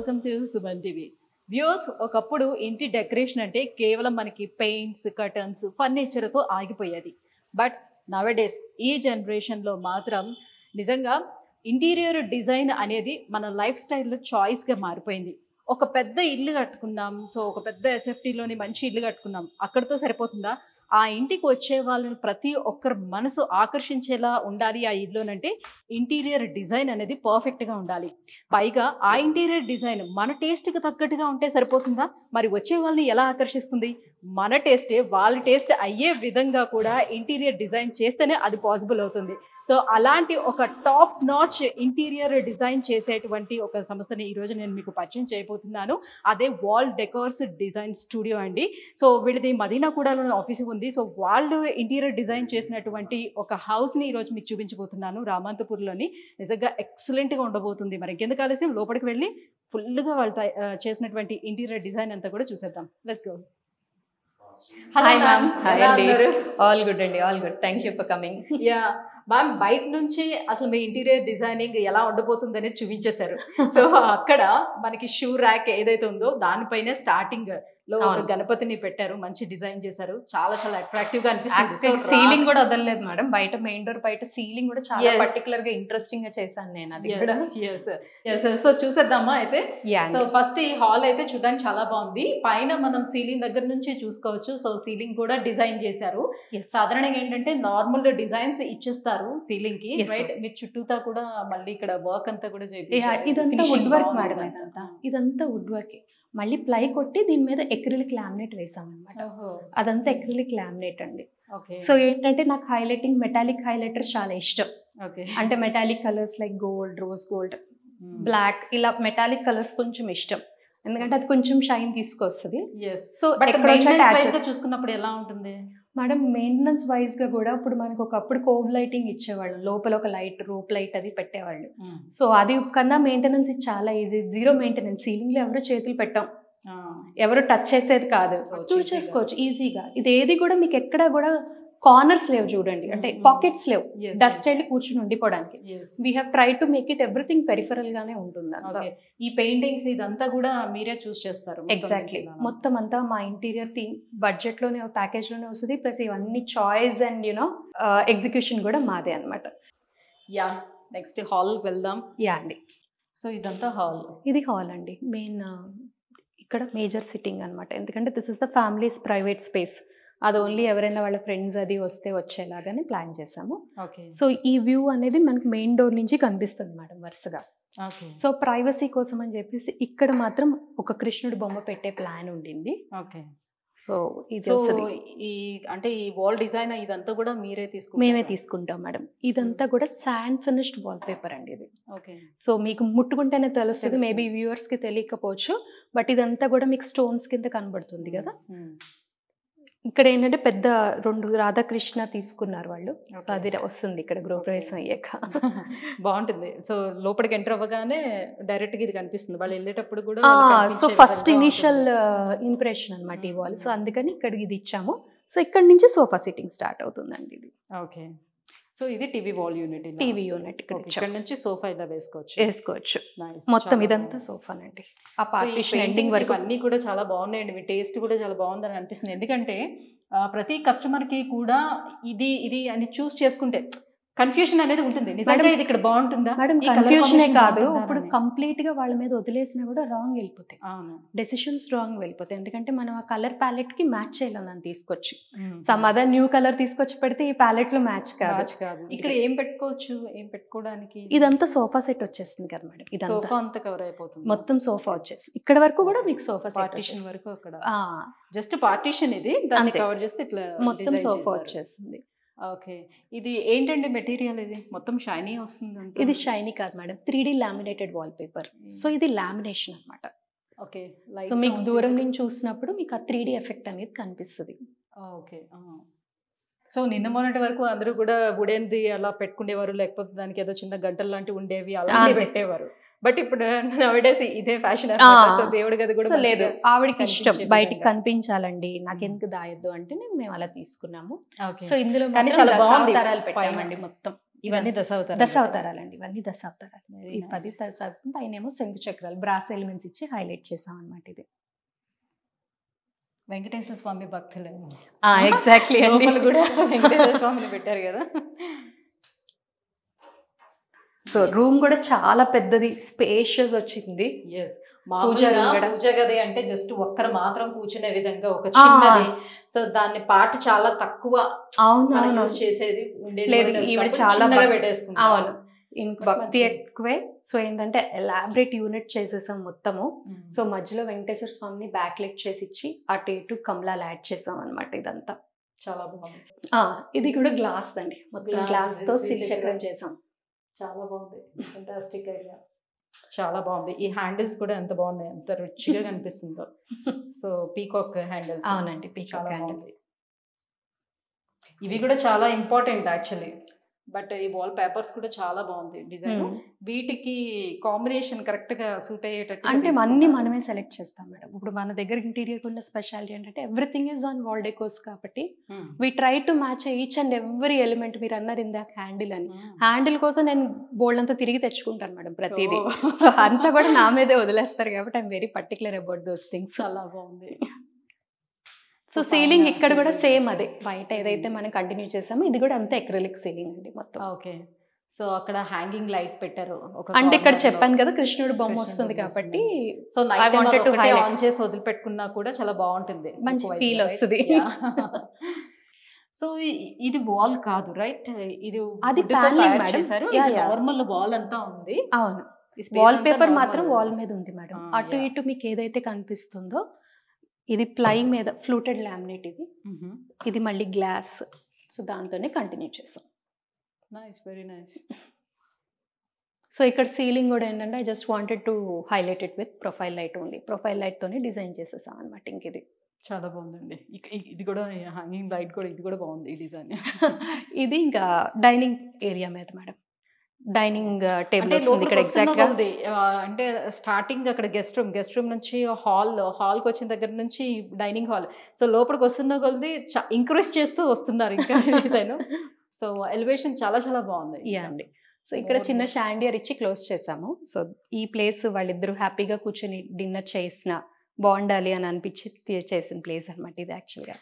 Welcome to Suman TV. Views, ఒకప్పుడు ఇంటి decoration అంటే కేవలం మనకి పెయింట్స్, కర్టన్స్, ఫర్నిచర్తో ఆగిపోయేది. బట్ నవడేస్ ఈ జనరేషన్లో మాత్రం నిజంగా ఇంటీరియర్ డిజైన్ అనేది మన లైఫ్ స్టైల్లో చాయిస్గా మారిపోయింది. ఒక పెద్ద ఇల్లు కట్టుకున్నాం, సో ఒక పెద్ద ఎస్ఎఫ్టీలోని మంచి ఇల్లు కట్టుకున్నాం, అక్కడితో సరిపోతుందా? ఆ ఇంటికి వచ్చే వాళ్ళని ప్రతి ఒక్కరి మనసు ఆకర్షించేలా ఉండాలి ఆ ఇల్లునంటే ఇంటీరియర్ డిజైన్ అనేది పర్ఫెక్ట్గా ఉండాలి. పైగా ఆ ఇంటీరియర్ డిజైన్ మన టేస్ట్కి తగ్గట్టుగా ఉంటే సరిపోతుందా? మరి వచ్చే వాళ్ళని ఎలా ఆకర్షిస్తుంది? మన టేస్టే వాళ్ళ టేస్ట్ అయ్యే విధంగా కూడా ఇంటీరియర్ డిజైన్ చేస్తేనే అది పాసిబుల్ అవుతుంది. సో అలాంటి ఒక టాప్ నాచ్ ఇంటీరియర్ డిజైన్ చేసేటువంటి ఒక సంస్థని ఈరోజు నేను మీకు పరిచయం చేయబోతున్నాను. అదే వాల్ డెకోర్స్ డిజైన్ స్టూడియో అండి. సో వీళ్ళది మదీనా కూడా ఆఫీస్ ఉంది. సో వాళ్ళు ఇంటీరియర్ డిజైన్ చేసినటువంటి ఒక హౌస్ని ఈరోజు మీకు చూపించబోతున్నాను రామంతపూర్లోని. నిజంగా ఎక్సలెంట్గా ఉండబోతుంది. మరి ఇంకెందుకు ఆలస్యం, లోపలికి వెళ్ళి ఫుల్గా వాళ్ళు చేసినటువంటి ఇంటీరియర్ డిజైన్ అంతా కూడా చూసేద్దాం. Let's go. Hi ma'am. Hi Andy. All good Andy. All good. Thank you for coming. Yeah. Ma'am, బయట నుంచి అసలు మీ ఇంటీరియర్ డిజైనింగ్ ఎలా ఉండబోతుంది అనేది చూపించేశారు. సో అక్కడ మనకి షూ ర్యాక్ ఏదైతే ఉందో దానిపైనే స్టార్టింగ్ లో ఒక గణపతిని పెట్టారు, మంచి డిజైన్ చేశారు, చాలా చాలా అట్రాక్టివ్ గా అనిపిస్తుంది. సీలింగ్ కూడా వదలలేదు మేడం, బయట మెయిన్ డోర్ బయట సీలింగ్ కూడా చాలా పర్టికులర్ గా ఇంట్రెస్టింగ్ గా చేశాను నేను. అది కూడా సో చూసేద్దామా అయితే. సో ఫస్ట్ ఈ హాల్ అయితే చూడడానికి చాలా బాగుంది. పైన మనం సీలింగ్ దగ్గర నుంచి చూసుకోవచ్చు. సో సీలింగ్ కూడా డిజైన్ చేశారు. సాధారణంగా ఏంటంటే నార్మల్ డిజైన్స్ ఇచ్చేస్తారు సీలింగ్ కి, రైట్? మీరు చుట్టూతా కూడా మళ్ళీ ఇక్కడ వర్క్ అంతా కూడా చేయించారు. ఇదంతా వుడ్ వర్క్ మేడం, ఇదంతా వుడ్ వర్క్. మళ్ళీ ప్లై కొట్టి దీని మీద ఎక్రిలిక్ లామినేట్ వేసాం అనమాట. అదంతా ఎక్రిలిక్ లామినేట్ అండి. సో ఏంటంటే నాకు హైలైటింగ్ మెటాలిక్ హైలైటర్ చాలా ఇష్టం. అంటే metallic colours like gold, rose gold, black, ఇలా మెటాలిక్ కలర్స్ కొంచెం ఇష్టం. ఎందుకంటే అది కొంచెం షైన్ తీసుకొస్తుంది. సో చూసుకున్నప్పుడు ఎలా ఉంటుంది మేడం? మెయింటెనెన్స్ వైజ్ గా కూడా ఇప్పుడు మనకు ఒకప్పుడు కోవ్ లైటింగ్ ఇచ్చేవాళ్ళు, లోపల ఒక లైట్, రూప్ లైట్ అది పెట్టేవాళ్ళు. సో అది కన్నా మెయింటెనెన్స్ ఇది చాలా ఈజీ, జీరో మెయింటెనెన్స్. సీలింగ్ లో ఎవరు చేతులు పెట్టాం, ఎవరు టచ్ చేసేది కాదు, చేసుకోవచ్చు ఈజీగా. ఇది ఏది కూడా మీకు ఎక్కడ కూడా కార్నర్స్ లేవు చూడండి, అంటే పాకెట్స్ లేవు డస్ట్ వెళ్ళి కూర్చుని ఉండిపోవడానికి. We have try to make it everything peripheral గానే ఉంటుంది. ఈ పెయింటింగ్స్ ఇదంతా కూడా మీరే చూస్ చేస్తారు? ఎగ్జాక్ట్లీ, మొత్తం అంతా మా ఇంటీరియర్ థీమ్ బడ్జెట్ లోనే, ప్యాకేజ్ లోనే వస్తుంది. ప్లస్ ఇవన్నీ చాయిస్ అండ్ యూనో ఎగ్జిక్యూషన్ కూడా మాదే అనమాట. యా, నెక్స్ట్ హాల్ వెళ్దాం. యా అండి. సో ఇదంతా హాల్, ఇది హాల్ అండి. మెయిన్ ఇక్కడ మేజర్ సిట్టింగ్ అనమాట. ఎందుకంటే this is the families private space. అది ఓన్లీ ఎవరైనా వాళ్ళ ఫ్రెండ్స్ అది వస్తే వచ్చేలాగానే ప్లాన్ చేసాము. సో ఈ వ్యూ అనేది మనకి మెయిన్ డోర్ నుంచి కనిపిస్తుంది మేడం వరుసగా. సో ప్రైవసీ కోసం అని చెప్పేసి ఇక్కడ మాత్రం ఒక కృష్ణుడి బొమ్మ పెట్టే ప్లాన్ ఉండింది. సో ఈ అంటే ఈ వాల్ డిజైన్ ఇదంతా కూడా మేమే తీసుకుంటాం మేడం. ఇదంతా కూడా శాండ్ ఫినిష్డ్ వాల్ పేపర్ అండి ఇది. సో మీకు ముట్టుకుంటేనే తెలుస్తుంది, మేబీ వ్యూవర్స్ కి తెలియకపోవచ్చు, బట్ ఇదంతా కూడా మీకు స్టోన్స్ కింద కనబడుతుంది కదా. ఇక్కడ ఏంటంటే పెద్ద 2 రాధాకృష్ణ తీసుకున్నారు వాళ్ళు. సో అది వస్తుంది ఇక్కడ గృహప్రవేశం అయ్యాక. బాగుంటుంది. సో లోపలికి ఎంటర్ అవ్వగానే డైరెక్ట్ గా ఇది కనిపిస్తుంది, వాళ్ళు వెళ్ళేటప్పుడు కూడా. సో ఫస్ట్ ఇనిషియల్ ఇంప్రెషన్ అనమాట ఈ వాల్. సో అందుకని ఇక్కడికి ఇది ఇచ్చాము. సో ఇక్కడ నుంచి సోఫా సిట్టింగ్ స్టార్ట్ అవుతుందండి ఇది. ఓకే. సో ఇది TV wall unit. TV unit ఇక్కడ నుంచి సోఫా ఇలా వేసుకోవచ్చు. మొత్తం ఇదంతా సోఫానండి. ఆ పార్టీషన్ ఎండింగ్ వరకు అన్ని కూడా చాలా బాగున్నాయండి. మీ టేస్ట్ కూడా చాలా బాగుందని అనిపిస్తుంది. ఎందుకంటే ప్రతి కస్టమర్ కి కూడా ఇది అని చూస్ చేసుకుంటే కన్ఫ్యూషన్ అనేది ఉంటుంది. నిజంగా ఇది ఇక్కడ బాగుంటుందా మేడం? కన్ఫ్యూషనే కాదు, ఇప్పుడు కంప్లీట్ గా వాళ్ళ మీద వదిలేసినా కూడా రాంగ్ వెళ్ళిపోతాయి, డెసిషన్స్ రాంగ్ వెళ్ళిపోతాయి. ఎందుకంటే మనం ఆ కలర్ ప్యాలెట్ కి మ్యాచ్ చేయాలని దాన్ని తీసుకొచ్చి సమ్ అదర్ న్యూ కలర్ తీసుకొచ్చి పెడితే ఈ ప్యాలెట్ లో మ్యాచ్ కాదు. ఇక్కడ ఏం పెట్టుకోవచ్చు, ఏం పెట్టుకోవడానికి? ఇదంతా సోఫా సెట్ వచ్చేస్తుంది కదా మేడం. ఇది సోఫా అంతా కవర్ అయిపోతుంది, మొత్తం సోఫా వచ్చేస్తుంది. ఇక్కడ వరకు కూడా మీకు సోఫా పార్టీషన్ వరకు అక్కడ జస్ట్ పార్టీషన్, ఇది దాన్ని కవర్ చేస్తే ఇట్లా మొత్తం సోఫా వచ్చేస్తుంది. ఓకే. ఇది ఏంటండి మెటీరియల్? ఇది మొత్తం షైనీ వస్తుంది. ఇది షైనీ కాదు madam, 3D laminated wall paper. So ఇది లామినేషన్ అనమాట. ఓకే. సో మీకు దూరం నుంచి చూసినప్పుడు మీకు ఆ 3D ఎఫెక్ట్ అనేది కనిపిస్తుంది. ఓకే. సో నిన్న మొన్నటి వరకు అందరూ కూడా వుడెన్ది అలా పెట్టుకునేవారు, లేకపోతే దానికి ఏదో చిన్న గంటలు లాంటివి ఉండేవి, అలా పెట్టేవారు. బట్ ఇప్పుడు నవడేస్ ఇదే ఫ్యాషన్. దేవుడి గది కూడా లేదు, ఆవిడకి ఇష్టం బయటికి కనిపించాలండి, నాకెందుకు దాయొద్దు అంటే మేము అలా తీసుకున్నాము. సో ఇందులో చాలా బాగుంది తరాలు పెట్టామండి మొత్తం. ఇవన్నీ దశావతారం దశావతారాలండి, ఇవన్నీ దశావతారాలు. ఈ 10 దశావతారం పైన ఏమో శంకు చక్రాలు బ్రాస్ ఎలిమెంట్స్ ఇచ్చి హైలైట్ చేసాం అనమాట. ఇది వెంకటేశ్వర స్వామి భక్తులు ఎగ్జాక్ట్లీ కూడా వెంకటేశ్వర స్వామిని పెట్టారు కదా. సో రూమ్ కూడా చాలా పెద్దది, స్పేషియస్ వచ్చింది. పూజ గది అంటే జస్ట్ ఒక్కరు మాత్రం కూర్చునే విధంగా ఒక చిన్నది. సో దాన్ని పార్ట్ చాలా తక్కువ యూస్ చేసేది లేదు, ఈవిడ చాలా పెట్టేసుకుంటాం. అవును, ఇంక భక్తి ఎక్కువే. సో ఏంటంటే ఎలాబరేట్ యూనిట్ చేసేసాం మొత్తము. సో మధ్యలో వెంకటేశ్వర స్వామిని బ్యాక్ లైట్ చేసి ఇచ్చి అటు ఇటు కమలాలు యాడ్ చేసాం అనమాట. ఇదంతా చాలా బాగుంది. ఇది కూడా గ్లాస్ అండి, మొత్తం గ్లాస్ తో శ్రీచక్రం చేసాం. చాలా బాగుంది, ఫెంటాస్టిక్ ఐడియా, చాలా బాగుంది. ఈ హ్యాండిల్స్ కూడా ఎంత బాగున్నాయి, ఎంత రుచిగా కనిపిస్తుందో. So peacock handles. అవునండి, పీకాక్ హ్యాండిల్. ఇవి కూడా చాలా ఇంపార్టెంట్ యాక్చువల్లీ. బట్ ఈ వాల్ పేపర్స్ కూడా చాలా బాగుంది డిజైన్. వీటికి కాంబినేషన్ కరెక్ట్ గా సూట్ అయ్యేటట్టు అంటే అన్ని మనమే సెలెక్ట్ చేస్తాం మేడం. ఇప్పుడు మన దగ్గర ఇంటీరియర్ ఉన్న స్పెషాలిటీ ఏంటంటే everything is on wall decors కాబట్టి we try to match each and every element. మీరు అన్నారు ఇందాక హ్యాండిల్ అని, హ్యాండిల్ కోసం నేను బోల్డ్ అంతా తిరిగి తెచ్చుకుంటాను మేడం ప్రతిదీ. సో అంతా కూడా నా మీదే వదిలేస్తారు కాబట్టి I'm very particular about those things. చాలా బాగుంది. సో సీలింగ్ ఇక్కడ కూడా సేమ్ అదే, బయట ఏదైతే మనం కంటిన్యూ చేసామో ఇది కూడా అంతే అక్రిలిక్ సీలింగ్ అండి మొత్తం. ఓకే. సో అక్కడ హ్యాంగింగ్ లైట్ పెట్టారు. అంటే ఇక్కడ చెప్పాను కదా కృష్ణుడు బొమ్మ వస్తుంది కాబట్టి, సో ఆన్ చేసి వదిలిపెట్టుకున్నా కూడా చాలా బాగుంటుంది, మంచి ఫీల్ వస్తుంది. సో ఇది వాల్ కాదు రైట్, ఇది అది నార్మల్ వాల్ అంతా ఉంది. అవును, వాల్ పేపర్ మాత్రం వాల్ మీద ఉంది మేడం. అటు ఇటు మీకు ఏదైతే కనిపిస్తుందో ఇది ప్లై మీద ఫ్లూటెడ్ లామినేట్, ఇది మళ్ళీ గ్లాస్. సో దాంతోనే కంటిన్యూ చేసాం. Nice, very nice. సో ఇక్కడ సీలింగ్ కూడా ఏంటంటే I just wanted to highlight it with profile light only. Profile light తోనే డిజైన్ చేసేసాం అనమాట. ఇంక ఇది చాలా బాగుందండి. ఇది కూడా హ్యాంగింగ్ లైట్ కూడా, ఇది కూడా బాగుంది ఈ డిజైన్. ఇది ఇంకా డైనింగ్ ఏరియా మీద మేడం, డైనింగ్ టేబుల్ వస్తుంది ఇక్కడ ఎగ్జాక్ట్ గా. అంటే స్టార్టింగ్ అక్కడ గెస్ట్ రూమ్ నుంచి హాల్కి వచ్చిన దగ్గర నుంచి డైనింగ్ హాల్. సో లోపలికి వస్తున్న కొద్ది ఇంక్రీజ్ చేస్తూ వస్తున్నారు ఇంకా డిజైన్. సో ఎలివేషన్ చాలా చాలా బాగుంది. యా అండి. సో ఇక్కడ చిన్న షాండియర్ ఇచ్చి క్లోజ్ చేసాము. సో ఈ ప్లేస్ వాళ్ళిద్దరూ హ్యాపీగా కూర్చొని డిన్నర్ చేసిన బాగుండాలి అని అనిపించి చేసిన ప్లేస్ అనమాట ఇది యాక్చువల్గా.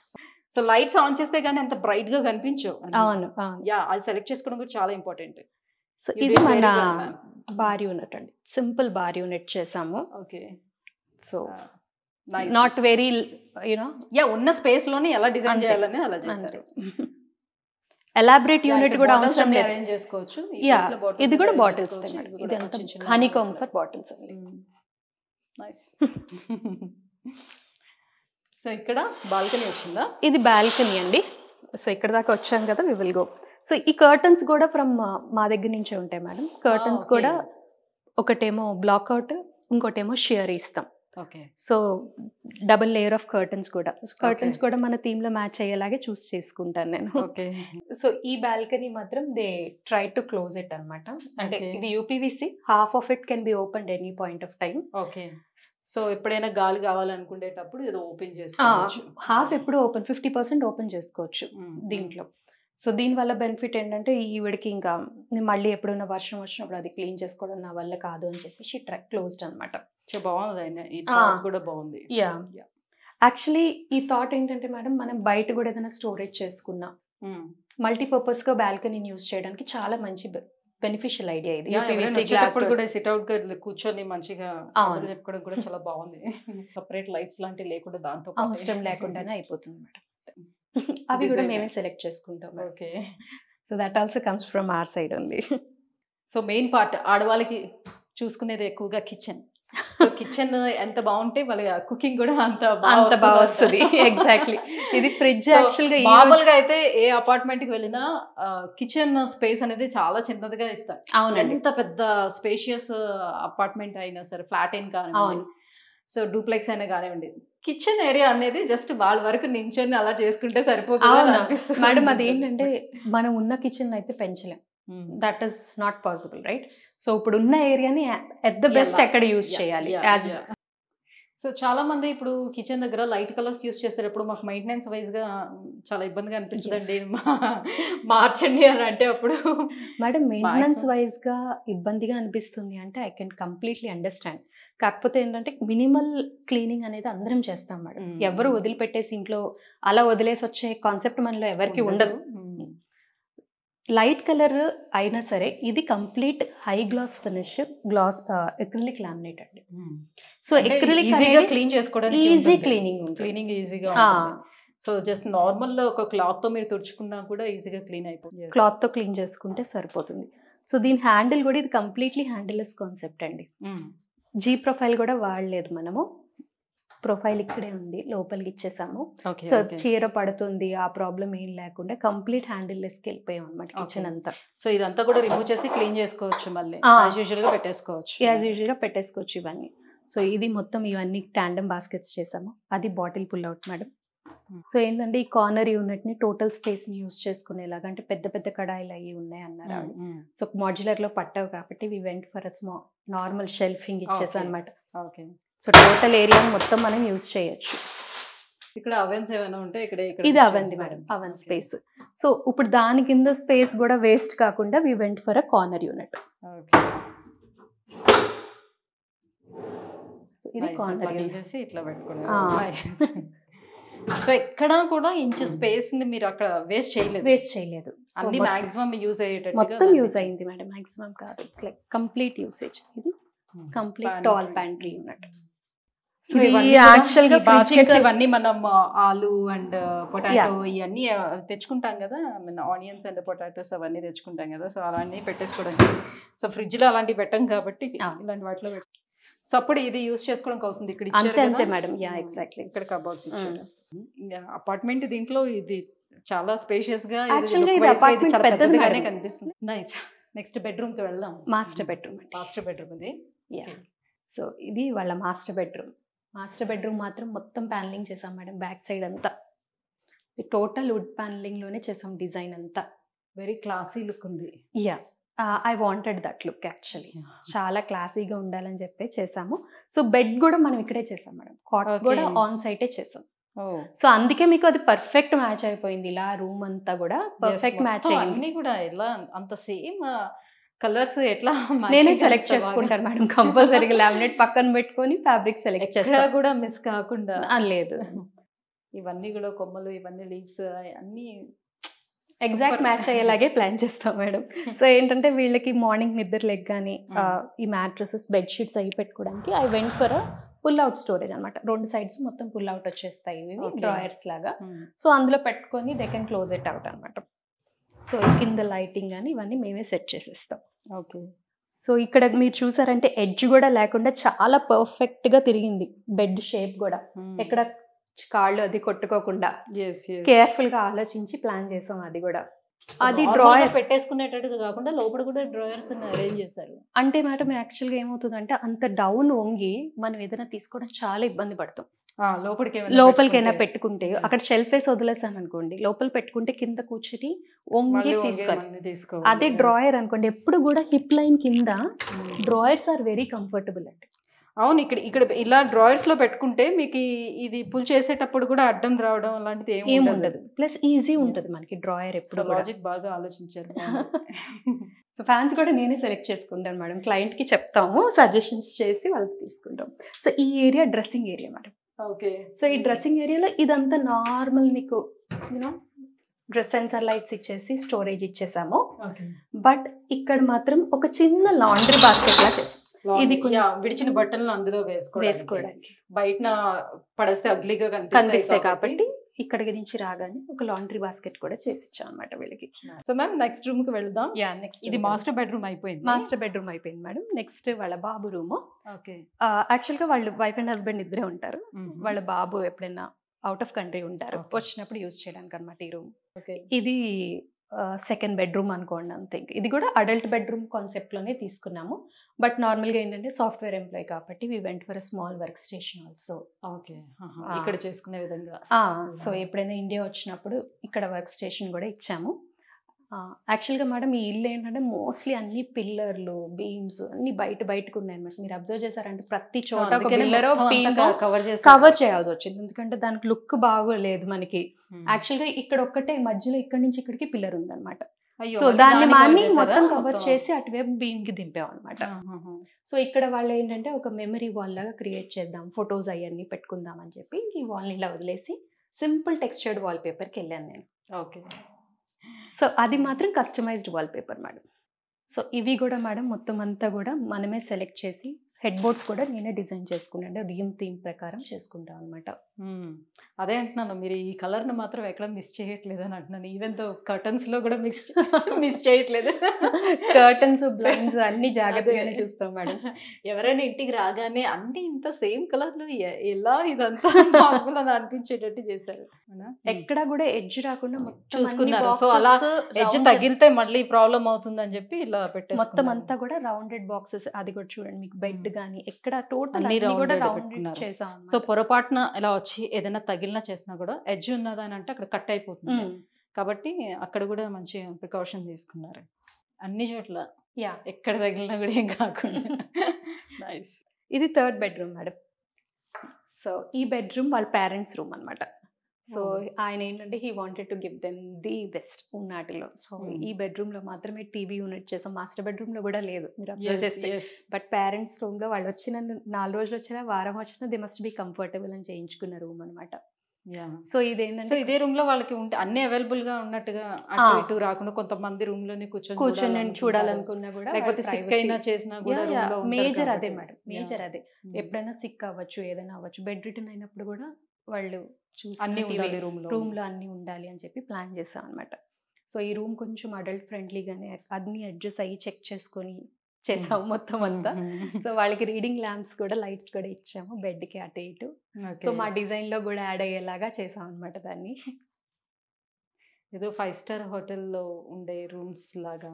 సో లైట్స్ ఆన్ చేస్తే కానీ అంత బ్రైట్ గా కనిపించవు. అవును, యా, అది సెలెక్ట్ చేసుకోవడం కూడా చాలా ఇంపార్టెంట్. సో ఇది మన బార్ యూనిట్ అండి, సింపుల్ బార్ యూనిట్ చేసాము. Okay. So not very you know ఉన్న స్పేస్ లోనే ఎలా డిజైన్ చేయాలని అలా చేశారు. ఎలాబరేట్ యూనిట్ కూడా అవసరం లేదు, అరేంజ్ చేసుకోవచ్చు. ఇది కూడా బాటిల్స్, ఇది అంతా హనీకాంబ్ ఫర్ బాటిల్స్ అండి. నైస్. సో ఇక్కడ బాల్కనీ వచ్చిందా? ఇది బాల్కనీ అండి. సో ఇక్కడ దాకా వచ్చాం కదా, వి విల్ గో. సో ఈ కర్టన్స్ కూడా ఫ్రమ్ మా దగ్గర నుంచే ఉంటాయి మేడం. కర్టన్స్ కూడా ఒకటేమో బ్లాక్అవుట్, ఇంకోటేమో షియర్ ఇస్తాం. Okay. So double layer of curtains కూడా. కర్టన్స్ కూడా మన థీమ్ లో మ్యాచ్ అయ్యేలాగే చూస్ చేసుకుంటాను నేను. ఓకే. సో ఈ బాల్కనీ మాత్రం they try to close it అనమాట. అంటే ఇది UPVC, half of it can be open any point of time. Okay. So ఎప్పుడైనా గాలి కావాలనుకునేటప్పుడు ఇది ఓపెన్ చేసుకోవచ్చు. హాఫ్ ఎప్పుడు ఓపెన్, 50% ఓపెన్ చేసుకోవచ్చు దీంట్లో. సో దీనివల్ల బెనిఫిట్ ఏంటంటే ఈవిడికి ఇంకా మళ్ళీ ఎప్పుడైనా వర్షం వచ్చినప్పుడు అది క్లీన్ చేసుకోవడం నా వల్ల కాదు అని చెప్పి ట్రై క్లోజ్డ్ అనమాట. బాగుంది, ఈ థాట్ కూడా బాగుంది. యా, యాక్చువల్లీ ఈ థాట్ ఏంటంటే మేడం, మనం బయట కూడా ఏదైనా స్టోరేజ్ చేసుకున్నా మల్టీపర్పస్ గా బాల్కనీని యూజ్ చేయడానికి చాలా మంచి బెనిఫిషియల్ ఐడియా ఇది. కూడా సిట్ అవుట్ గా కూర్చొని మంచిగా చెప్పుకోవడం కూడా చాలా బాగుంది. సపరేట్ లైట్స్ లాంటివి లేకుండా దాంతో అవసరం లేకుండానే అయిపోతుంది మేడం. అవి కూడా మేమే సెలెక్ట్ చేసుకుంటాం. Okay. So that also comes from our side only. So main part ఆడవాళ్ళకి చూసుకునేది ఎక్కువగా కిచెన్. సో కిచెన్ ఎంత బాగుంటే వాళ్ళ కుకింగ్ కూడా అంత బాగా వస్తుంది. ఎగ్జాక్ట్లీ. ఇది ఫ్రిడ్జ్ యాక్చువల్ గా మామూలుగా అయితే ఏ అపార్ట్మెంట్ కి వెళ్ళినా కిచెన్ స్పేస్ అనేది చాలా చిన్నదిగా ఇస్తారు. అవునండి, ఎంత పెద్ద స్పేషియస్ అపార్ట్మెంట్ అయినా సరే, ఫ్లాట్ అయిన కానివ్వండి, సో డూప్లెక్స్ అయినా కానివ్వండి, కిచెన్ ఏరియా అనేది జస్ట్ వాళ్ళ వరకు నించొని అలా చేసుకుంటే సరిపోతుంది అనిపిస్తుంది మేడం. అది ఏంటంటే మనం ఉన్న కిచెన్ అయితే పెంచలేం, that is not possible right. So ఇప్పుడు ఉన్న ఏరియాని ఎట్ ద బెస్ట్ ఎక్కడ యూజ్ చేయాలి. సో చాలా మంది ఇప్పుడు కిచెన్ దగ్గర లైట్ కలర్స్ యూస్ చేసేటప్పుడు మాకు మెయింటెనెన్స్ వైజ్ గా చాలా ఇబ్బందిగా అనిపిస్తుందండి. మార్చండి అని అంటే అప్పుడు మేడం మెయింటెనెన్స్ వైజ్ గా ఇబ్బందిగా అనిపిస్తుంది అంటే ఐ కెన్ కంప్లీట్లీ అండర్స్టాండ్. కాకపోతే ఏంటంటే మినిమల్ క్లీనింగ్ అనేది అందరం చేస్తాం మేడం. ఎవరు వదిలిపెట్టేసి ఇంట్లో అలా వదిలేసి వచ్చే కాన్సెప్ట్ మనలో ఎవరికి ఉండదు. లైట్ కలర్ అయినా సరే ఇది complete high glass finish glass acrylic laminate అండి. సో ఎక్రిలిక్ ఈజీగా క్లీన్ చేసుకోవడానికి ఈజీ క్లీనింగ్ ఈజీగా. సో జస్ట్ నార్మల్ ఒక క్లాత్ తో మీరు తుడుచుకున్నా కూడా ఈజీగా క్లీన్ అయిపోతుంది. క్లాత్ తో క్లీన్ చేసుకుంటే సరిపోతుంది. సో దీని హ్యాండిల్ కూడా ఇది కంప్లీట్లీ హ్యాండిల్లెస్ కాన్సెప్ట్ అండి. జీ ప్రొఫైల్ కూడా వాడలేదు మనము. ప్రొఫైల్ ఇక్కడే ఉంది, లోపలికి ఇచ్చేసాము. సో చీర పడుతుంది ఆ ప్రాబ్లం ఏం లేకుండా కంప్లీట్ హ్యాండిల్ లెస్కి వెళ్ళిపోయాం అనమాట కిచెన్ అంతా. సో ఇదంతా కూడా రిమూవ్ చేసి క్లీన్ చేసుకోవచ్చు, మళ్ళీ యాజ్ యూజువల్ గా పెట్టేసుకోవచ్చు ఇవన్నీ. సో ఇది మొత్తం ఇవన్నీ టాండమ్ బాస్కెట్స్ చేసాము. అది bottle pull out madam. So ఏంటంటే ఈ కార్నర్ యూనిట్ ని టోటల్ స్పేస్ ని యూస్ చేసుకునేలాగా, అంటే పెద్ద పెద్ద కడాయిలు అయ్యి ఉన్నాయి అన్నారు ఆవిడ. సో మాడ్యులర్ లో పట్టవు కాబట్టి we went for a small normal shelving ఇచ్చేసాం అనమాట. ఓకే. సో టోటల్ ఏరియా మొత్తం మనం యూజ్ చేయొచ్చు. ఇక్కడ అవెన్స్ ఏమైనా ఉంటే ఇక్కడ ఇది oven madam, oven space. So ఇప్పుడు దాని కింద స్పేస్ కూడా వేస్ట్ కాకుండా we went for a corner unit. ఇది కార్నర్ యూనిట్ ఇట్లా పెట్టుకోవాలి. సో ఎక్కడ కూడా ఇంచు స్పేస్ ని మీరు అక్కడ వేస్ట్ చేయలేదు. అన్ని మాక్సిమం యూజ్ అయ్యేటట్టు మొత్తం యూజ్ అయింది మేడం. మాక్సిమం కాదు, ఇట్స్ లైక్ కంప్లీట్ యూసేజ్. ఇది complete tall pantry unit. So actual గా బాస్కెట్స్ ఇవన్నీ మనం ఆలు అండ్ పొటాటో ఇవన్నీ తెచ్చుకుంటాం కదా, ఆనియన్స్ అండ్ పొటాటోస్ అవన్నీ తెచ్చుకుంటాం కదా. సో అలాంటివి పెట్టేసుకోవడానికి, సో ఫ్రిడ్జ్ లో అలాంటివి పెట్టాం కాబట్టి ఇలాంటి వాటిలో పెట్టాం. సో అప్పుడు ఇది యూస్ చేసుకోవడానికి అవుతుంది. ఇక్కడ అంతే మేడం. Yeah exactly. ఇక్కడ కబోర్డ్స్ ఇచ్చారు. అపార్ట్మెంట్ దీంట్లో ఇది చాలా స్పేషియస్ గా పెద్దగానే కనిపిస్తుంది. నైస్. నెక్స్ట్ బెడ్రూమ్ కి వెళ్దాం. మాస్టర్ బెడ్రూమ్ ఇది. సో ఇది వాళ్ళ మాస్టర్ బెడ్రూమ్ మాత్రం మొత్తం ప్యానలింగ్ చేసాం మేడం. బ్యాక్ సైడ్ అంతా టోటల్ వుడ్ ప్యానలింగ్ లోనే చేసాం. డిజైన్ అంతా వెరీ క్లాసీ లుక్ ఉంది. Yeah, I wanted that look actually. చాలా క్లాసీగా ఉండాలని చెప్పి చేసాము. సో బెడ్ కూడా మనం ఇక్కడే చేసాం మేడం. కాట్స్ కూడా ఆన్ సైటే చేసాం. సో అందుకే మీకు అది పర్ఫెక్ట్ మ్యాచ్ అయిపోయింది. ఇలా రూమ్ అంతా కూడా పర్ఫెక్ట్ మ్యాచ్ అయింది. అన్ని కూడా ఎలా అంత సేమ్ కలర్స్ ఎట్లా నేనే సెలెక్ట్ చేసుకుంటాను మేడం. కంపల్సరీగా లామినేట్ పక్కన పెట్టుకొని ఫ్యాబ్రిక్ సెలెక్ట్ చేస్తా కూడా మిస్ కాకుండా. లేదు, ఇవన్నీ కూడా కొమ్మలు, ఇవన్నీ లీవ్స్ అన్ని ఎగ్జాక్ట్ మ్యాచ్ అయ్యేలాగే ప్లాన్ చేస్తాం మేడం. సో ఏంటంటే వీళ్ళకి మార్నింగ్ నిద్ర లెగ్గాని ఈ మ్యాట్రసెస్ బెడ్షీట్స్ అవి పెట్టుకోవడానికి I went for pull out storage అనమాట. 2 sides మొత్తం పుల్ అవుట్ వచ్చేస్తాయి ఇవి డ్రాయర్స్ లాగా. సో అందులో పెట్టుకొని they can close it out అనమాట. సో కింద లైటింగ్ అని ఇవన్నీ మేమే సెట్ చేసేస్తాం. ఓకే. సో ఇక్కడ మీరు చూసారంటే ఎడ్జ్ కూడా లేకుండా చాలా పర్ఫెక్ట్ గా తిరిగింది. బెడ్ షేప్ కూడా ఎక్కడ కాళ్ళు అది కొట్టుకోకుండా కేర్ఫుల్ గా ఆలోచించి ప్లాన్ చేసాం. అది కూడా అది డ్రాయర్ పెట్టేసుకునేటట్టుగా కాకుండా లోపల కూడా డ్రాయర్స్ అరేంజ్ చేశారు. అంటే మేడం యాక్చువల్గా ఏమవుతుందంటే అంత డౌన్ వంగి మనం ఏదైనా తీసుకోవడం చాలా ఇబ్బంది పడతాం. లోపలికైనా పెట్టుకుంటే అక్కడ షెల్ఫ్ వేసి వదిలేసాను అనుకోండి, లోపల పెట్టుకుంటే కింద కూర్చుని వంగి తీసుకోవాలి. అదే డ్రాయర్ అనుకోండి, ఎప్పుడు కూడా హిప్ లైన్ కింద డ్రాయర్స్ ఆర్ వెరీ కంఫర్టబుల్ అండి. అవును, ఇక్కడ ఇలా డ్రాయర్స్ లో పెట్టుకుంటే మీకు ఇది పుల్ చేసేటప్పుడు కూడా అడ్డం రావడం అలాంటిది ఏమి ఉండదు. ప్లస్ ఈజీ ఉంటుంది మనకి డ్రాయర్. ఎప్పుడు లాజిక్ బాగా ఆలోచించారు. సో ఫ్యాన్స్ కూడా నేనే సెలెక్ట్ చేసుకుంటాను మేడం. క్లయింట్ కి చెప్తాము, సజెషన్స్ చేసి వాళ్ళకి తీసుకుంటాం. సో ఈ area dressing area madam. Okay. So ఈ డ్రెస్సింగ్ ఏరియాలో ఇదంతా నార్మల్ మీకు యూనో డ్రెస్ సెన్సార్ లైట్స్ ఇచ్చేసి స్టోరేజ్ ఇచ్చేసాము. బట్ ఇక్కడ మాత్రం ఒక చిన్న లాండ్రీ బాస్కెట్ లా చేసాం. ఇది విడిచిన బట్టలను అందులో వేసుకోవడానికి, బయట పడేస్తే అగ్లీగా కనిపిస్తాయి కాబట్టి ఇక్కడికి నుంచి రాగానే ఒక లాండ్రీ బాస్కెట్ కూడా చేసి ఇచ్చాం అనమాట వీళ్ళకి. సో మ్యామ్ నెక్స్ట్ రూమ్ కి వెళ్దాం. నెక్స్ట్ ఇది మాస్టర్ బెడ్రూమ్ అయిపోయింది. మేడం. నెక్స్ట్ వాళ్ళ బాబు రూమ్. యాక్చువల్ గా వాళ్ళు వైఫ్ అండ్ హస్బెండ్ ఇద్దరే ఉంటారు. వాళ్ళ బాబు ఎప్పుడైనా అవుట్ ఆఫ్ కంట్రీ ఉంటారు, వచ్చినప్పుడు యూజ్ చేయడానికి అనమాట ఈ రూమ్. ఇది సెకండ్ బెడ్రూమ్ అనుకోండి అంతే. ఇది కూడా అడల్ట్ బెడ్రూమ్ కాన్సెప్ట్ లోనే తీసుకున్నాము. బట్ నార్మల్ గా ఏంటంటే సాఫ్ట్వేర్ ఎంప్లాయ్ కాబట్టి we went for small work station also. Okay, ఇక్కడ చేసుకునే విధంగా. సో ఎప్పుడైనా ఇండియా వచ్చినప్పుడు ఇక్కడ వర్క్ స్టేషన్ కూడా ఇచ్చాము. యాక్చువల్గా మేడం ఈ ఇల్లు ఏంటంటే మోస్ట్లీ అన్ని పిల్లర్లు బీమ్స్ అన్ని బయటకు ఉన్నాయి అనమాట. మీరు అబ్జర్వ్ చేశారంటే ప్రతి చోట ఒక పిల్లరో కవర్ చేయాల్సి వచ్చింది, ఎందుకంటే దానికి లుక్ బాగోలేదు మనకి. యాక్చువల్గా ఇక్కడ ఒక్కటే మధ్యలో ఇక్కడ నుంచి ఇక్కడికి పిల్లర్ ఉందన్నమాట. సో దాన్ని మాని మొత్తం కవర్ చేసి అటువైపు బీమ్ కి దింపాం అనమాట. సో ఇక్కడ వాళ్ళు ఏంటంటే ఒక మెమరీ వాల్ లాగా క్రియేట్ చేద్దాం, ఫొటోస్ అవన్నీ పెట్టుకుందాం అని చెప్పి ఈ వాల్ని ఇలా వదిలేసి సింపుల్ టెక్స్చర్డ్ వాల్ పేపర్కి వెళ్ళాను నేను. ఓకే. సో అది మాత్రం customised wall paper madam. So ఇవి కూడా మేడం మొత్తం అంతా కూడా మనమే సెలెక్ట్ చేసి హెడ్ బోర్డ్స్ కూడా నేనే డిజైన్ చేసుకున్నాను, రియం థీమ్ ప్రకారం చేసుకుంటాం అనమాట. అదే అంటున్నాను, మీరు ఈ కలర్ని మాత్రం ఎక్కడ మిస్ చేయట్లేదు అని అంటున్నాను. ఈవెన్ తో కర్టన్స్లో కూడా మిస్ చేయట్లేదు. కర్టన్స్ బ్లైండ్స్ అన్ని జాగ్రత్తగానే చూస్తాం మేడం. ఎవరైనా ఇంటికి రాగానే అన్ని ఇంత సేమ్ కలర్లు ఎలా ఇదంతా పాసిబుల్ అని అనిపించేటట్టు చేశారు. ఎక్కడ కూడా ఎడ్జ్ రాకుండా చూసుకున్నారు. సో అలా ఎడ్జ్ తగిలితే మళ్ళీ ప్రాబ్లం అవుతుంది అని చెప్పి ఇలా పెట్టేసి మొత్తం అంతా కూడా రౌండెడ్ బాక్సెస్. అది కూడా చూడండి, మీకు బెడ్ కానీ ఎక్కడ టోటల్ కూడా రౌండెడ్ చేసాం. సో పొరపాటున ఇలా వచ్చి ఏదైనా తగిలినా చేసినా కూడా ఎడ్జ్ ఉన్నదని అంటే అక్కడ కట్ అయిపోతుంది. కాబట్టి అక్కడ కూడా మంచి ప్రికాషన్ తీసుకున్నారు అన్ని చోట్ల, ఎక్కడ తగిలినా కూడా ఏం కాకుండా. నైస్. ఇది 3rd బెడ్రూమ్ మేడం. సో ఈ బెడ్రూమ్ వాళ్ళ పేరెంట్స్ రూమ్ అనమాట. సో ఆయన ఏంటంటే he wanted to give them the best ఉన్నాటిలో. సో ఈ బెడ్రూమ్ లో మాత్రమే టీవీ యూనిట్ చేసాం, మాస్టర్ బెడ్రూమ్ లో కూడా లేదు మీరు అబ్జర్వ్ చేస్తే. బట్ పేరెంట్స్ రూమ్ లో వాళ్ళు వచ్చిన 4 రోజులు వచ్చినా వారం వచ్చినా దే మస్ట్ బి కంఫర్టబుల్ అని చేయించుకున్న రూమ్ అనమాట. సో ఇదేంటంటే ఇదే రూమ్ లో వాళ్ళకి ఉంటే అన్ని అవైలబుల్ గా ఉన్నట్టుగా అటు ఇటు రాకుండా కొంతమంది రూమ్ లోనే కూర్చొని చూడాలనుకున్నా కూడా, లేకపోతే సిక్ అయినా చేసినా కూడా మేజర్ అదే మేడం, మేజర్ అదే. ఎప్పుడైనా సిక్ అవ్వచ్చు, ఏదైనా అవ్వచ్చు, బెడ్ రిటర్న్ అయినప్పుడు కూడా వాళ్ళు అన్ని రూమ్ లో అన్ని ఉండాలి అని చెప్పి ప్లాన్ చేసాం అనమాట. సో ఈ రూమ్ కొంచెం అడల్ట్ ఫ్రెండ్లీగానే అన్ని అడ్జస్ట్ అయ్యి చెక్ చేసుకొని చేసాము మొత్తం అంతా. సో వాళ్ళకి రీడింగ్ ల్యాంప్స్ కూడా లైట్స్ కూడా ఇచ్చాము బెడ్ కి అటు ఇటు. సో మా డిజైన్ లో కూడా యాడ్ అయ్యేలాగా చేసాం అనమాట దాన్ని. ఏదో 5 స్టార్ హోటల్లో ఉండే రూమ్స్ లాగా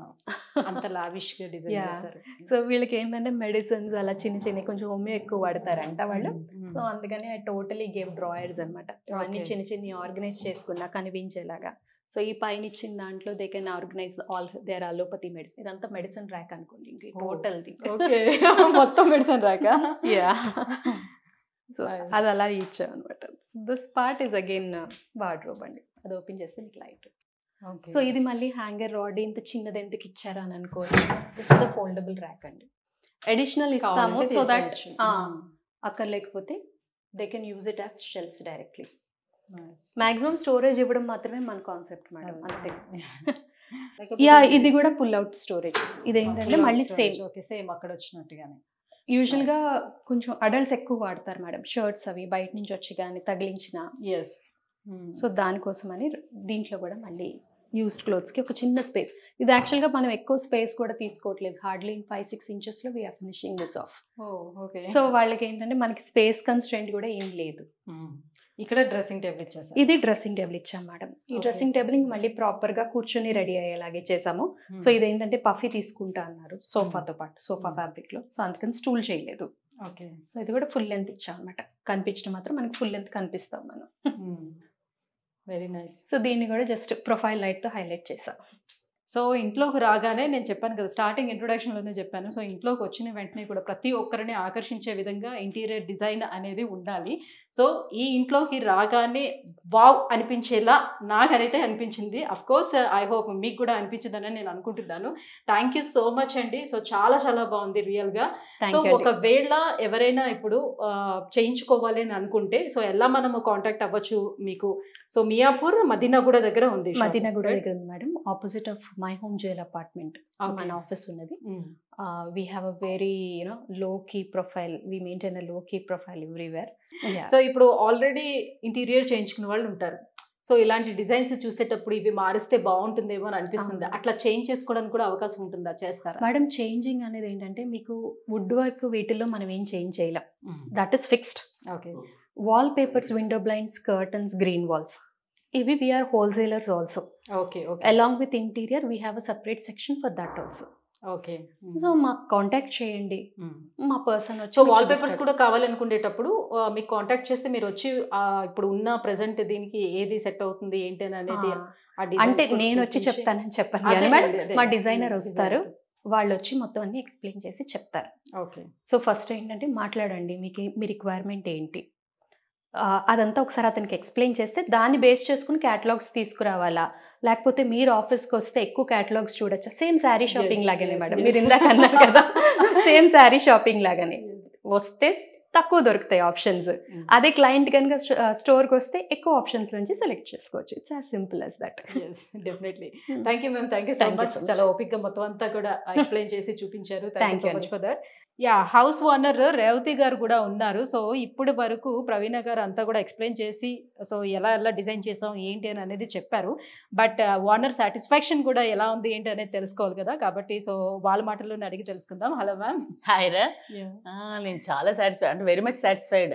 అంత లావిష్ గా డిజైన్ చేశారు. సో వీళ్ళకి ఏంటంటే మెడిసిన్స్ అలా చిన్న కొంచెం హోమియో ఎక్కువ వాడతారంట వాళ్ళు. సో అందుకని ఐ టోటలీ గేవ్ డ్రాయర్స్ అనమాట. అవన్నీ చిన్న ఆర్గనైజ్ చేసుకున్నా కనిపించేలాగా. సో ఈ పైన ఇచ్చిన దాంట్లో they can organise all their allopathy medicine. ఇదంతా మెడిసిన్ ర్యాక్ అనుకోండి టోటల్ ది. మొత్తం మెడిసిన్ ర్యాక్. సో అది అలా ఇచ్చాం అనమాట. This part is again wardrobe అండి. అది ఓపెన్ చేస్తే మీకు లైట్. సో ఇది మళ్ళీ హ్యాంగర్ రాడ్ ఇంత చిన్నది ఎందుకు ఇచ్చారా అని అనుకోవచ్చు. This is a foldable rack అండి. అడిషనల్ ఇస్తాము సో దట్ అక్కర్లేకపోతే they can use it as shelfs directly. Maximum storage ఇవ్వడం మాత్రమే మన కాన్సెప్ట్ మేడం, అంతే. ఇది కూడా పుల్ అవుట్ స్టోరేజ్. ఇదేంటంటే మళ్ళీ సేమ్ అక్కడ వచ్చినట్టుగానే. యూజువల్గా కొంచెం అడల్ట్స్ ఎక్కువ వాడతారు మేడం షర్ట్స్, అవి బయట నుంచి వచ్చి కానీ తగిలించిన. సో దానికోసం అని దీంట్లో కూడా మళ్ళీ యూస్డ్ క్లోత్స్కి ఒక చిన్న స్పేస్. ఇది యాక్చువల్గా మనం ఎక్కువ స్పేస్ కూడా తీసుకోవట్లేదు, హార్డ్లీ 5-6 ఇంచెస్లో we're finishing this off. So వాళ్ళకి ఏంటంటే మనకి స్పేస్ కన్స్ట్రెంట్ కూడా ఏం లేదు. ఇక్కడ డ్రెస్సింగ్ టేబుల్ ఇచ్చేసాం. ఇది డ్రెస్సింగ్ టేబుల్ ఇచ్చాం మేడం. ఈ డ్రెస్సింగ్ టేబుల్ మళ్ళీ ప్రాపర్గా కూర్చొని రెడీ అయ్యేలాగే చేసాము. సో ఇదేంటంటే పఫీ తీసుకుంటా అన్నారు సోఫాతో పాటు, సోఫా ఫ్యాబ్రిక్ లో. సో అందుకని స్టూల్ చేయలేదు. ఓకే. సో ఇది కూడా ఫుల్ లెంత్ ఇచ్చాం అనమాట. కనిపించడం మాత్రం మనకి ఫుల్ లెంత్ కనిపిస్తాం మనం. Very nice. సో దీన్ని కూడా జస్ట్ ప్రొఫైల్ లైట్ తో హైలైట్ చేసాం. సో ఇంట్లోకి రాగానే నేను చెప్పాను కదా, స్టార్టింగ్ ఇంట్రొడక్షన్లోనే చెప్పాను. సో ఇంట్లోకి వచ్చిన వెంటనే కూడా ప్రతి ఒక్కరిని ఆకర్షించే విధంగా ఇంటీరియర్ డిజైన్ అనేది ఉండాలి. సో ఈ ఇంట్లోకి రాగానే వావ్ అనిపించేలా నాకైతే అనిపించింది. అఫ్కోర్స్ ఐ హోప్ మీకు కూడా అనిపించిందని నేను అనుకుంటున్నాను. థ్యాంక్ యూ సో మచ్ అండి. సో చాలా చాలా బాగుంది రియల్గా. సో ఒకవేళ ఎవరైనా ఇప్పుడు చేయించుకోవాలి అని అనుకుంటే సో ఎలా మనము కాంటాక్ట్ అవ్వచ్చు మీకు? సో మియాపూర్ మదీనాగూడ దగ్గర ఉంది. మదీనాగూడ దగ్గర ఉంది madam, opposite of my home jewel apartment మన ఆఫీస్ ఉన్నది. we have a very low key profile. We maintain a low key profile everywhere. So ఇప్పుడు ఆల్రెడీ ఇంటీరియర్ చేయించుకున్న వాళ్ళు ఉంటారు. సో ఇలాంటి డిజైన్స్ చూసేటప్పుడు ఇవి మారిస్తే బాగుంటుందేమో అని అనిపిస్తుంది. అట్లా చేంజ్ చేసుకోవడానికి కూడా అవకాశం ఉంటుందా? చేస్తారా మేడం? చేంజింగ్ అనేది ఏంటంటే మీకు వుడ్ వర్క్ వీటిల్లో మనం ఏం చేంజ్ చేయలేం, that is fixed. Okay. Wall papers, window blinds, curtains, green walls, ఇవి we are wholesalers also. Okay. Along with interior we have a separate section for that also. Okay. So మాకు contact చేయండి, మా person వచ్చి so wall papers కూడా కావాలనుకునేటప్పుడు మీకు contact చేస్తే మీరు వచ్చి ఇప్పుడు ఉన్న ప్రెసెంట్ దీనికి ఏది సెట్ అవుతుంది ఏంటి అని అనేది అంటే నేను వచ్చి చెప్తానని చెప్పండి కానీ మేడం, మా డిజైనర్ వస్తారు, వాళ్ళు వచ్చి మొత్తం అన్ని ఎక్స్ప్లెయిన్ చేసి చెప్తారు. ఓకే. సో ఫస్ట్ ఏంటంటే మాట్లాడండి, మీకు మీ రిక్వైర్మెంట్ ఏంటి అదంతా ఒకసారి అతనికి ఎక్స్ప్లెయిన్ చేస్తే దాన్ని బేస్ చేసుకుని క్యాటలాగ్స్ తీసుకురావాలా, లేకపోతే మీరు ఆఫీస్కి వస్తే ఎక్కువ క్యాటలాగ్స్ చూడొచ్చా, సేమ్ శారీ షాపింగ్ లాగానే మేడం, మీరు ఇందాక అన్నారు కదా సేమ్ శారీ షాపింగ్ లాగానే వస్తే తక్కువ దొరుకుతాయి ఆప్షన్స్. అదే క్లయింట్ కనుక స్టోర్కి వస్తే ఎక్కువ ఆప్షన్స్ నుంచి సెలెక్ట్ చేసుకోవచ్చు. It's as simple as that. Definitely. Thank you ma'am, thank you so much. చాలా ఓపిక్గా మొత్తం అంతా కూడా ఎక్స్ప్లెయిన్ చేసి చూపించారు. Thank you so much for that. Yeah, house owner Revathi గారు కూడా ఉన్నారు. సో ఇప్పటి వరకు ప్రవీణ గారు అంతా కూడా ఎక్స్ప్లెయిన్ చేసి సో ఎలా ఎలా డిజైన్ చేసాం ఏంటి అని అనేది చెప్పారు. బట్ ఓనర్ సాటిస్ఫాక్షన్ కూడా ఎలా ఉంది ఏంటి అనేది తెలుసుకోవాలి కదా, కాబట్టి సో వాళ్ళ మాటల్లోనే అడిగి తెలుసుకుందాం. Hello ma'am. హాయ్ రా. నేను చాలా సాటిస్ఫైడ్, అంటే వెరీ మచ్ సాటిస్ఫైడ్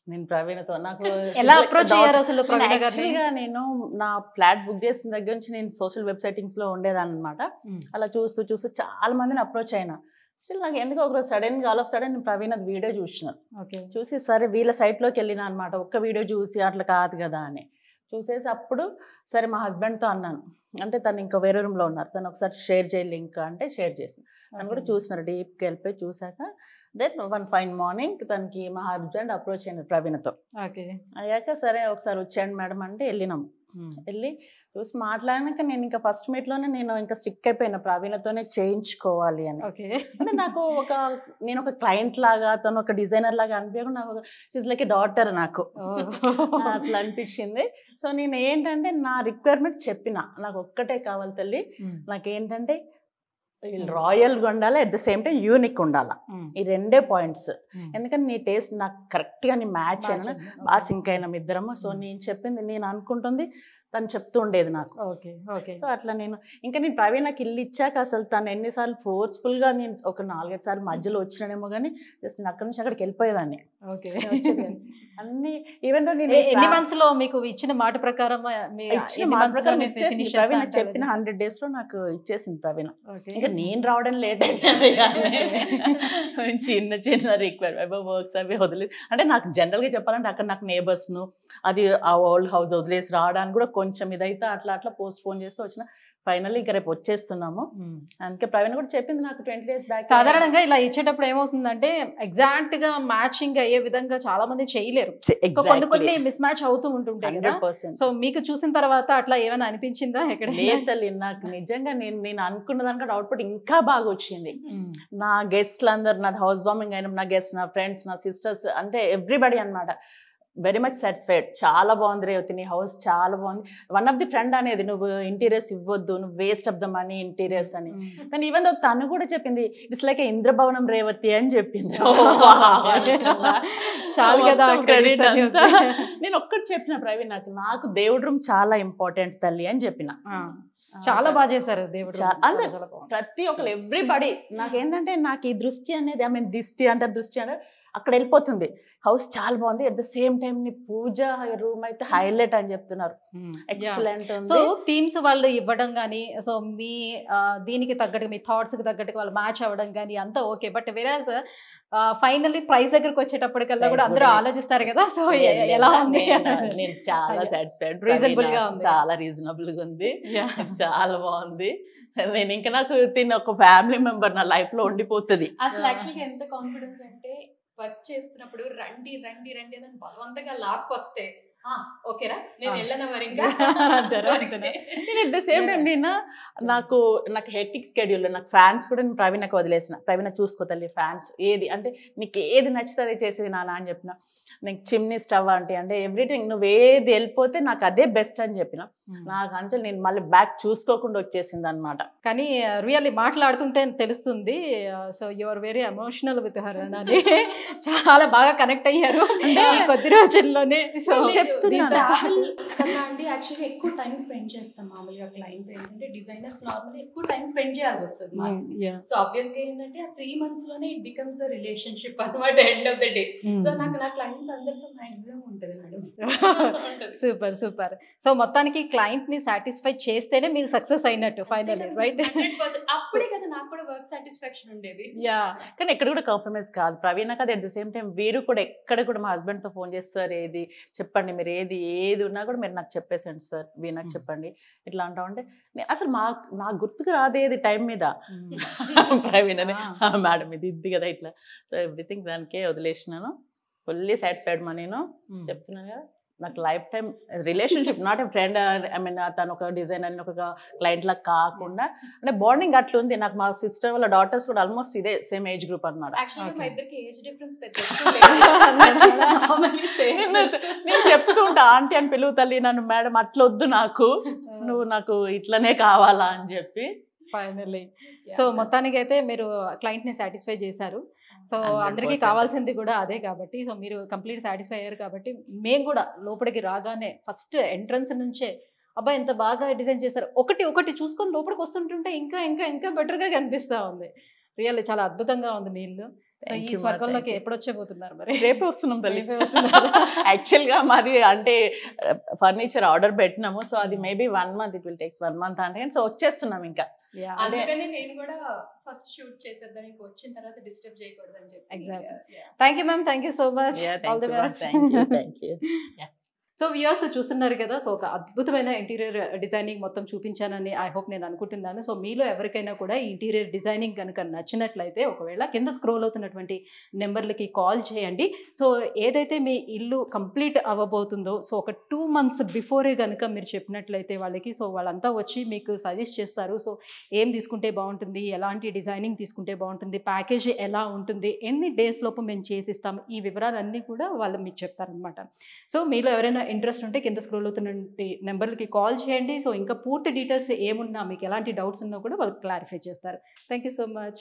నేను ప్రవీణతో. నాకు ఎలా అప్రోచ్ అయ్యారు అసలు ప్రవీణ గారిని? నేను నా ఫ్లాట్ బుక్ చేసిన దగ్గర నుంచి నేను సోషల్ వెబ్సైటింగ్స్ లో ఉండేదాన్ని అనమాట. అలా చూస్తూ చూస్తూ చాలా మందిని అప్రోచ్ అయినా. స్టిల్ నాకు ఎందుకు ఒకరోజు సడన్గా ఆల్ ఆఫ్ సడన్ నేను ప్రవీణ వీడియో చూసినాను. చూసి సరే వీళ్ళ సైట్లోకి వెళ్ళినా అనమాట. ఒక్క వీడియో చూసి అట్లా కాదు కదా అని చూసేసి అప్పుడు సరే మా హస్బెండ్తో అన్నాను, అంటే తను ఇంకా వేరే రూమ్లో ఉన్నారు, తను ఒకసారి షేర్ చేయ లింక్ అంటే షేర్ చేసిన తను కూడా చూసినారు. డీప్కి వెళ్ళిపోయి చూసాక దెన్ వన్ ఫైన్ మార్నింగ్ తనకి మా హస్బెండ్ అప్రోచ్ అయినారు ప్రవీణతో. అయ్యాక సరే ఒకసారి వచ్చేయండి మేడం అంటే వెళ్ళినాము. వెళ్ళి చూసి మాట్లాడినాక నేను ఇంకా ఫస్ట్ మీట్లోనే నేను ఇంకా స్టిక్ అయిపోయినా ప్రవీణతోనే చేయించుకోవాలి అని. అంటే నాకు నేను ఒక క్లయింట్ లాగా తను ఒక డిజైనర్ లాగా అనిపించకుండా నాకు షీజ్ లైక్ ఏ డాటర్ నాకు అట్లా అనిపించింది. సో నేను ఏంటంటే నా రిక్వైర్మెంట్ చెప్పిన, నాకు ఒక్కటే కావాలి తల్లి, నాకేంటంటే రాయల్గా ఉండాలి, at the same time unique ఉండాలి. ఈ రెండే పాయింట్స్. ఎందుకంటే నీ టేస్ట్ నాకు కరెక్ట్గా నీ మ్యాచ్ అయినా బాగా సింక్ అయినాం ఇద్దరము. సో నేను చెప్పింది నేను అనుకుంటుంది తను చెప్తూ ఉండేది నాకు. సో అట్లా నేను ప్రవీణకి ఇల్లు ఇచ్చాక అసలు తను ఎన్నిసార్లు ఫోర్స్ఫుల్గా నేను ఒక 4-5 సార్లు మధ్యలో వచ్చినానేమో కానీ జస్ట్ నేను అక్కడి నుంచి అక్కడికి వెళ్ళిపోయేదాన్ని అన్ని. ఈవెన్ ఎన్ని మంత్స్ లో మీకు ఇచ్చిన మాట ప్రకారం ప్రవీణ చెప్పిన 100 days లో నాకు ఇచ్చేసింది ప్రవీణ. ఇంకా నేను రావడం లేట్ చిన్న చిన్న రిక్వైర్మెంట్ వర్క్స్ అవి వదిలేదు. అంటే నాకు జనరల్గా చెప్పాలంటే అక్కడ నాకు నేబర్స్ను అది ఆ ఓల్డ్ హౌస్ వదిలేసి రావడానికి కూడా కొంచెం ఇదైతే అట్లా అట్లా పోస్ట్ పోన్ చేస్తూ వచ్చిన. ఫైనల్లీ ఇంకా రేపు వచ్చేస్తున్నాము. అందుకే ప్రవీణ కూడా చెప్పింది నాకు 20 days బ్యాక్. సాధారణంగా ఇలా ఇచ్చేటప్పుడు ఏమవుతుందంటే ఎగ్జాక్ట్ గా మ్యాచింగ్ అయ్యే విధంగా చాలా మంది చేయలేరు. సో కొన్ని మిస్ మ్యాచ్ అవుతూ ఉంటుంటాయి కదా. సో మీకు చూసిన తర్వాత అట్లా ఏమైనా అనిపించిందా? ఎక్కడ లేదు తల్లి, నాకు నిజంగా నేను అనుకున్న దానికంటే అవుట్పుట్ ఇంకా బాగా వచ్చింది. నా గెస్ట్లు అందరు, నా హౌస్ వార్మింగ్ అయిన నా గెస్ట్, నా ఫ్రెండ్స్, నా సిస్టర్స్, అంటే ఎవ్రీబడి అనమాట వెరీ మచ్ సాటిస్ఫైడ్. చాలా బాగుంది రేవతి, నీ హౌస్ చాలా బాగుంది. వన్ ఆఫ్ ది ఫ్రెండ్ అనేది నువ్వు ఇంటీరియర్స్ ఇవ్వద్దు, నువ్వు waste of the money interiors అని. కానీ ఈవెన్ తను కూడా చెప్పింది ఇట్స్ లైక్ ఇంద్రభవనం రేవతి అని చెప్పింది. చాలా కదా. నేను ఒక్కటి చెప్పిన ప్రవీణ్, నాకు దేవుడి రూమ్ చాలా ఇంపార్టెంట్ తల్లి అని చెప్పిన. చాలా బాగా చేశారు దేవుడు. ప్రతి ఒక్కరు ఎవ్రీబడి నాకేంటంటే నాకు ఈ దృష్టి అనేది, ఐ మీన్ దిష్టి అంటే దృష్టి అంటే అక్కడ వెళ్ళిపోతుంది. హౌస్ చాలా బాగుంది, అట్ ద సేమ్ టైం నీ పూజ రూమ్ అయితే హైలైట్ అని చెప్తున్నారు. ఎక్సలెంట్. సో థీమ్స్ వాళ్ళు ఇవ్వడం కానీ, సో మీ దీనికి తగ్గట్టు మీ థాట్స్ కి తగ్గట్టు వాళ్ళు మ్యాచ్ అవ్వడం కానీ అంతా okay. But whereas finally price దగ్గరకు వచ్చేటప్పటికల్లా కూడా అందరూ ఆలోచిస్తారు కదా. సో ఎలా ఉంది? నేను చాలా సాటిస్ఫైడ్, రీజనబుల్ గా ఉంది, చాలా రీజనబుల్ గా ఉంది, చాలా బాగుంది. నేను ఇంకా నాకు తిన్న ఒక ఫ్యామిలీ మెంబర్ నా లైఫ్ లో ఉండిపోతుంది. అసలు యాక్చువల్గా ఎంత కాన్ఫిడెన్స్ అంటే వర్క్ చేస్తున్నప్పుడు రండి రండి రండి అని బలవంతంగా లాక్కొస్తే ఓకేరా నేను వెళ్ళను మరి ఇంకా. అట్ ద సేమ్ టైం నాకు హెక్టిక్ స్కెడ్యూల్, నాకు ఫ్యాన్స్ కూడా నేను ప్రవీణకు వదిలేసిన. ప్రవీణ చూసుకో తల్లి ఫ్యాన్స్ ఏది అంటే నీకు ఏది నచ్చుతుంది చేసేది నాన్న అని చెప్పిన. నీకు చిమ్నీ స్టవ్ అంటే ఎవ్రీథింగ్ నువ్వు ఏది వెళ్ళిపోతే నాకు అదే బెస్ట్ అని చెప్పిన. నాకు అంచెలు నేను మళ్ళీ బ్యాక్ చూసుకోకుండా వచ్చేసింది అనమాట. కానీ రియల్లీ మాట్లాడుతుంటే తెలుస్తుంది. So you are very emotional with her అని చాలా బాగా కనెక్ట్ అయ్యారు కొద్ది రోజుల్లోనే. సో అండి యాక్చువల్గా ఎక్కువ టైం స్పెండ్ చేస్తాం మామూలుగా క్లయింట్ ఏంటంటే డిజైనర్స్ నార్మల్లీ ఎక్కువ టైం స్పెండ్ చేయాల్సి వస్తుంది. సో ఆబ్వియస్గా ఏంటంటే ఆ 3 months లోనే ఇట్ బికమ్స్ అ రిలేషన్షిప్ అనమాట end of the day. So నాకు నా క్లయింట్స్ అందరితో మాక్సిమం ఉంటుంది మేడం. Super super. సో మొత్తానికి క్లయింట్ ని సాటిస్ఫై చేస్తేనే మీరు సక్సెస్ అయినట్టు ఫైనల్లీ, రైట్? 100%. అప్పుడే కదా నాకు కూడా వర్క్ సాటిస్ఫాక్షన్ ఉండేది. యా. కానీ ఎక్కడ కూడా కాంప్రమైజ్ కాదు ప్రవీణ కదా. అట్ ద సేమ్ టైం వీరు కూడా ఎక్కడ కూడా మా హస్బెండ్తో ఫోన్ చేసి సార్ ఏది చెప్పండి, మీరు ఏది ఉన్నా కూడా మీరు నాకు చెప్పేసండి సార్, వీణకు చెప్పండి ఇట్లా అంటా ఉంటే అసలు నాకు గుర్తుకు రాదేది టైం మీద ప్రవీణని మేడం ఇది కదా ఇట్లా. సో ఎవ్రీథింగ్ దానికే వదిలేసినాను. ఫుల్లీ సాటిస్ఫైడ్ మా నేను చెప్తున్నాను కదా. నాకు life time relationship, not a friend, I mean తను ఒక డిజైనర్ ఒక క్లయింట్ లా కాకుండా అంటే బాండింగ్ అట్లా ఉంది. నాకు మా సిస్టర్ వాళ్ళ డాటర్స్ కూడా ఆల్మోస్ట్ ఇదే సేమ్ ఏజ్ గ్రూప్ అన్నమాట. నేను చెప్తుంటా ఆంటీ అని పిలువు తల్లి నన్ను, మేడం అట్లా వద్దు నాకు, నువ్వు నాకు ఇట్లనే కావాలా అని చెప్పి. ఫైనల్లీ సో మొత్తానికి అయితే మీరు క్లయింట్ ని సాటిస్ఫై చేశారు. సో 100%. అందరికీ కావాల్సింది కూడా అదే కాబట్టి, సో మీరు కంప్లీట్ సాటిస్ఫై అయ్యారు కాబట్టి మేము కూడా లోపలికి రాగానే ఫస్ట్ ఎంట్రన్స్ నుంచే అబ్బాయి ఎంత బాగా డిజైన్ చేశారు ఒకటి చూసుకొని లోపలికి వస్తుంటుంటే ఇంకా ఇంకా ఇంకా బెటర్గా కనిపిస్తూ ఉంది. రియల్లీ చాలా అద్భుతంగా ఉంది మీ ఇల్లు. సో ఈ స్వర్గంలోకి ఎప్పుడు వచ్చేపోతున్నారు మరి? రేపే వస్తున్నాం తల్లి. యాక్చువల్గా మాది అంటే ఫర్నిచర్ ఆర్డర్ పెట్టినాము. సో అది maybe 1 month, it will takes 1 month అంటే. సో వచ్చేస్తున్నాం ఇంకా. అందుకని నేను కూడా ఫస్ట్ షూట్ చేసేద్దాం, ఇంకా వచ్చిన తర్వాత డిస్టర్బ్ చేయకూడదు అని చెప్పి. Exactly. Thank you ma'am, thank you so much, all the best. Thank you. So viewers చూస్తున్నారు కదా, సో ఒక అద్భుతమైన ఇంటీరియర్ డిజైనింగ్ మొత్తం చూపించానని ఐ హోప్ నేను అనుకుంటున్నాను. సో మీలో ఎవరికైనా కూడా ఈ ఇంటీరియర్ డిజైనింగ్ కనుక నచ్చినట్లయితే ఒకవేళ కింద స్క్రోల్ అవుతున్నటువంటి నెంబర్లకి కాల్ చేయండి. సో ఏదైతే మీ ఇల్లు కంప్లీట్ అవ్వబోతుందో సో ఒక 2 months బిఫోరే కనుక మీరు చెప్పినట్లయితే వాళ్ళకి, సో వాళ్ళంతా వచ్చి మీకు సజెస్ట్ చేస్తారు. సో ఏం తీసుకుంటే బాగుంటుంది, ఎలాంటి డిజైనింగ్ తీసుకుంటే బాగుంటుంది, ప్యాకేజ్ ఎలా ఉంటుంది, ఎన్ని డేస్ లోపు మేము చేసిస్తాం, ఈ వివరాలన్నీ కూడా వాళ్ళు మీకు చెప్తారనమాట. సో మీలో ఎవరైనా ఇంట్రెస్ట్ ఉంటే కింద స్క్రోల్ అవుతున్న నెంబర్లకి కాల్ చేయండి. సో ఇంకా పూర్తి డీటెయిల్స్ ఏమున్నా, మీకు ఎలాంటి డౌట్స్ ఉన్నా కూడా వాళ్ళు క్లారిఫై చేస్తారు. Thank you so much.